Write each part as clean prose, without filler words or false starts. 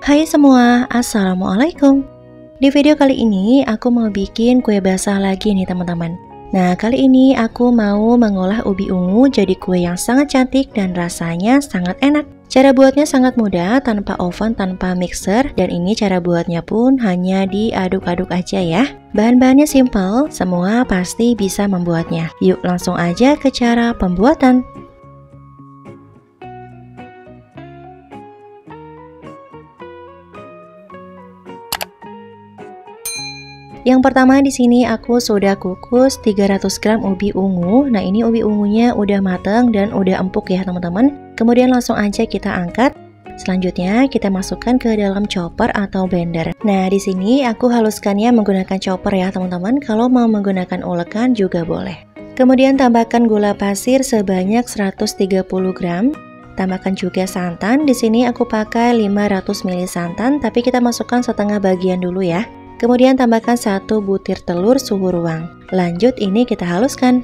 Hai semua, Assalamualaikum. Di video kali ini aku mau bikin kue basah lagi nih teman-teman. Nah, kali ini aku mau mengolah ubi ungu jadi kue yang sangat cantik dan rasanya sangat enak. Cara buatnya sangat mudah, tanpa oven, tanpa mixer, dan ini cara buatnya pun hanya diaduk-aduk aja ya. Bahan-bahannya simple, semua pasti bisa membuatnya. Yuk langsung aja ke cara pembuatan. Yang pertama di sini aku sudah kukus 300 gram ubi ungu. Nah, ini ubi ungunya udah mateng dan udah empuk ya teman-teman. Kemudian langsung aja kita angkat. Selanjutnya kita masukkan ke dalam chopper atau blender. Nah, di sini aku haluskannya menggunakan chopper ya teman-teman. Kalau mau menggunakan ulekan juga boleh. Kemudian tambahkan gula pasir sebanyak 130 gram. Tambahkan juga santan. Di sini aku pakai 500 ml santan, tapi kita masukkan setengah bagian dulu ya. Kemudian tambahkan 1 butir telur suhu ruang. Lanjut ini kita haluskan.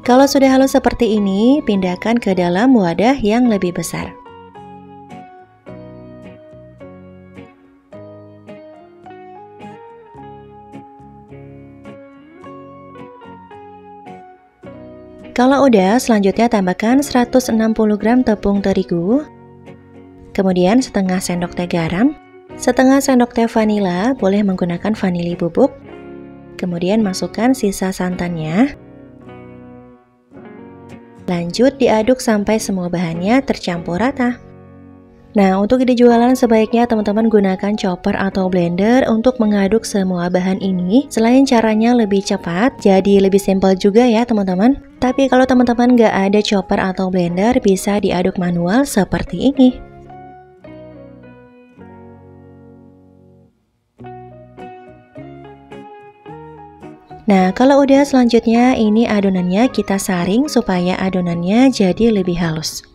Kalau sudah halus seperti ini, pindahkan ke dalam wadah yang lebih besar. Kalau udah, selanjutnya tambahkan 160 gram tepung terigu. Kemudian setengah sendok teh garam. Setengah sendok teh vanila, boleh menggunakan vanili bubuk. Kemudian masukkan sisa santannya. Lanjut diaduk sampai semua bahannya tercampur rata. Nah, untuk ide jualan sebaiknya teman-teman gunakan chopper atau blender untuk mengaduk semua bahan ini. Selain caranya lebih cepat, jadi lebih simpel juga ya teman-teman. Tapi kalau teman-teman nggak ada chopper atau blender, bisa diaduk manual seperti ini. Nah, kalau udah selanjutnya ini adonannya kita saring supaya adonannya jadi lebih halus.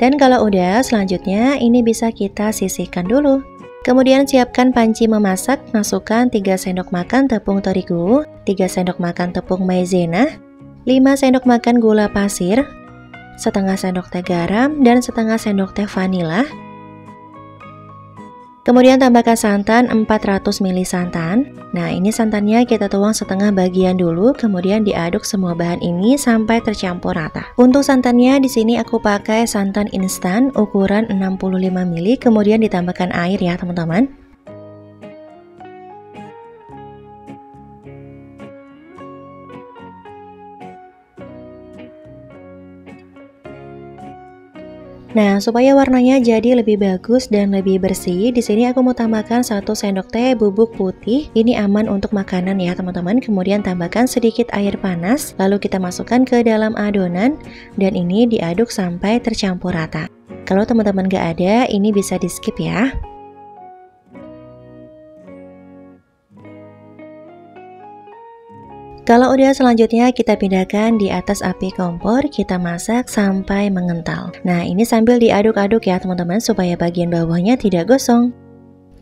Dan kalau udah, selanjutnya ini bisa kita sisihkan dulu. Kemudian siapkan panci memasak, masukkan 3 sendok makan tepung terigu, 3 sendok makan tepung maizena, 5 sendok makan gula pasir, setengah sendok teh garam, dan setengah sendok teh vanila. Kemudian tambahkan santan 400 ml santan. Nah, ini santannya kita tuang setengah bagian dulu, kemudian diaduk semua bahan ini sampai tercampur rata. Untuk santannya di sini aku pakai santan instan ukuran 65 ml, kemudian ditambahkan air ya, teman-teman. Nah, supaya warnanya jadi lebih bagus dan lebih bersih, di sini aku mau tambahkan 1 sendok teh bubuk putih. Ini aman untuk makanan ya, teman-teman. Kemudian tambahkan sedikit air panas, lalu kita masukkan ke dalam adonan dan ini diaduk sampai tercampur rata. Kalau teman-teman gak ada, ini bisa di-skip ya. Kalau udah, selanjutnya kita pindahkan di atas api kompor, kita masak sampai mengental. Nah, ini sambil diaduk-aduk ya teman-teman supaya bagian bawahnya tidak gosong.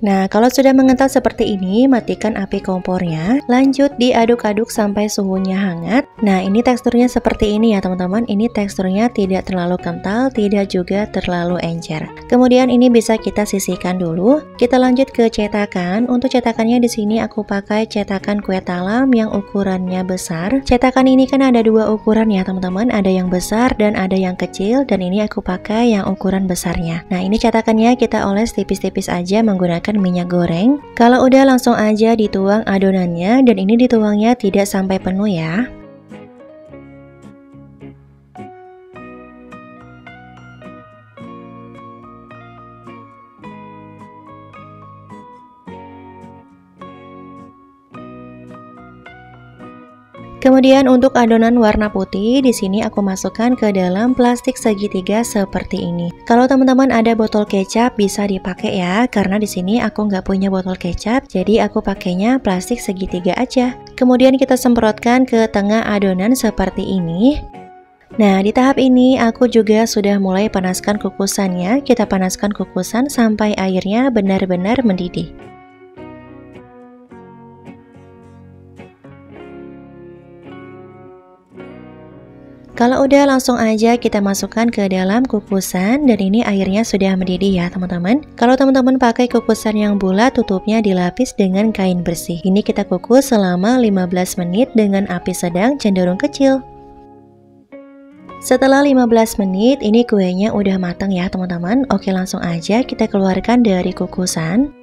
Nah, kalau sudah mengental seperti ini, matikan api kompornya. Lanjut diaduk-aduk sampai suhunya hangat. Nah, ini teksturnya seperti ini ya teman-teman. Ini teksturnya tidak terlalu kental, tidak juga terlalu encer. Kemudian ini bisa kita sisihkan dulu. Kita lanjut ke cetakan. Untuk cetakannya di sini aku pakai cetakan kue talam yang ukurannya besar. Cetakan ini kan ada 2 ukuran ya teman-teman. Ada yang besar dan ada yang kecil, dan ini aku pakai yang ukuran besarnya. Nah, ini cetakannya kita oles tipis-tipis aja menggunakan minyak goreng. Kalau udah, langsung aja dituang adonannya, dan ini dituangnya tidak sampai penuh ya. Kemudian untuk adonan warna putih, di sini aku masukkan ke dalam plastik segitiga seperti ini. Kalau teman-teman ada botol kecap bisa dipakai ya, karena di sini aku nggak punya botol kecap, jadi aku pakainya plastik segitiga aja. Kemudian kita semprotkan ke tengah adonan seperti ini. Nah, di tahap ini aku juga sudah mulai panaskan kukusannya. Kita panaskan kukusan sampai airnya benar-benar mendidih. Kalau udah langsung aja kita masukkan ke dalam kukusan dan ini airnya sudah mendidih ya teman-teman. Kalau teman-teman pakai kukusan yang bulat, tutupnya dilapis dengan kain bersih. Ini kita kukus selama 15 menit dengan api sedang cenderung kecil. Setelah 15 menit ini kuenya udah matang ya teman-teman. Oke, langsung aja kita keluarkan dari kukusan.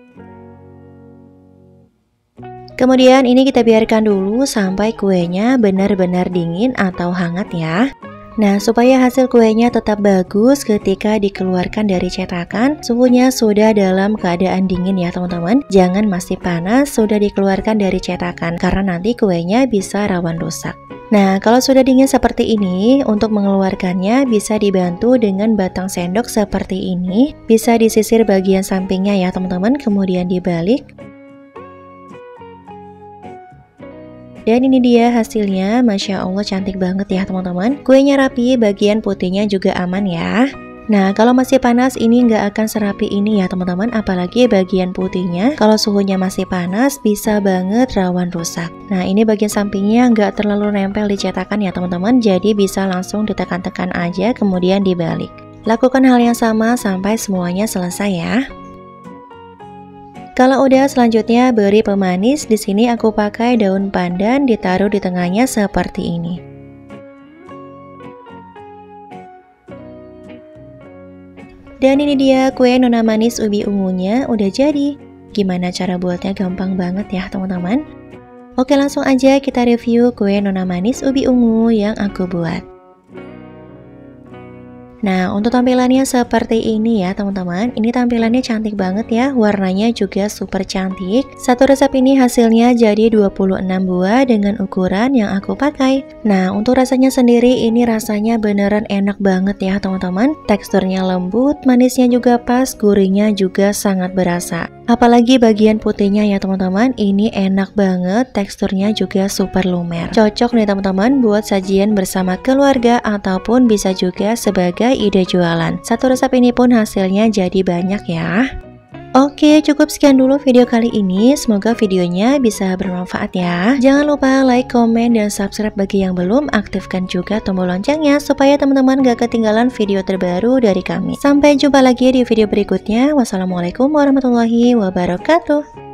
Kemudian ini kita biarkan dulu sampai kuenya benar-benar dingin atau hangat ya. Nah, supaya hasil kuenya tetap bagus ketika dikeluarkan dari cetakan, suhunya sudah dalam keadaan dingin ya teman-teman. Jangan masih panas sudah dikeluarkan dari cetakan karena nanti kuenya bisa rawan rusak. Nah, kalau sudah dingin seperti ini, untuk mengeluarkannya bisa dibantu dengan batang sendok seperti ini. Bisa disisir bagian sampingnya ya teman-teman, kemudian dibalik. Dan ini dia hasilnya, Masya Allah cantik banget ya teman-teman. Kuenya rapi, bagian putihnya juga aman ya. Nah, kalau masih panas ini nggak akan serapi ini ya teman-teman, apalagi bagian putihnya. Kalau suhunya masih panas bisa banget rawan rusak. Nah, ini bagian sampingnya nggak terlalu nempel di cetakan ya teman-teman, jadi bisa langsung ditekan-tekan aja kemudian dibalik. Lakukan hal yang sama sampai semuanya selesai ya. Kalau udah, selanjutnya beri pemanis. Di sini aku pakai daun pandan, ditaruh di tengahnya seperti ini. Dan ini dia kue nona manis ubi ungunya udah jadi. Gimana cara buatnya? Gampang banget ya teman-teman. Oke, langsung aja kita review kue nona manis ubi ungu yang aku buat. Nah, untuk tampilannya seperti ini ya teman-teman. Ini tampilannya cantik banget ya, warnanya juga super cantik. Satu resep ini hasilnya jadi 26 buah dengan ukuran yang aku pakai. Nah, untuk rasanya sendiri ini rasanya beneran enak banget ya teman-teman. Teksturnya lembut, manisnya juga pas, gurihnya juga sangat berasa. Apalagi bagian putihnya ya teman-teman, ini enak banget, teksturnya juga super lumer. Cocok nih teman-teman buat sajian bersama keluarga ataupun bisa juga sebagai ide jualan. Satu resep ini pun hasilnya jadi banyak ya. Oke, cukup sekian dulu video kali ini. Semoga videonya bisa bermanfaat ya. Jangan lupa like, komen, dan subscribe bagi yang belum. Aktifkan juga tombol loncengnya supaya teman-teman gak ketinggalan video terbaru dari kami. Sampai jumpa lagi di video berikutnya. Wassalamualaikum warahmatullahi wabarakatuh.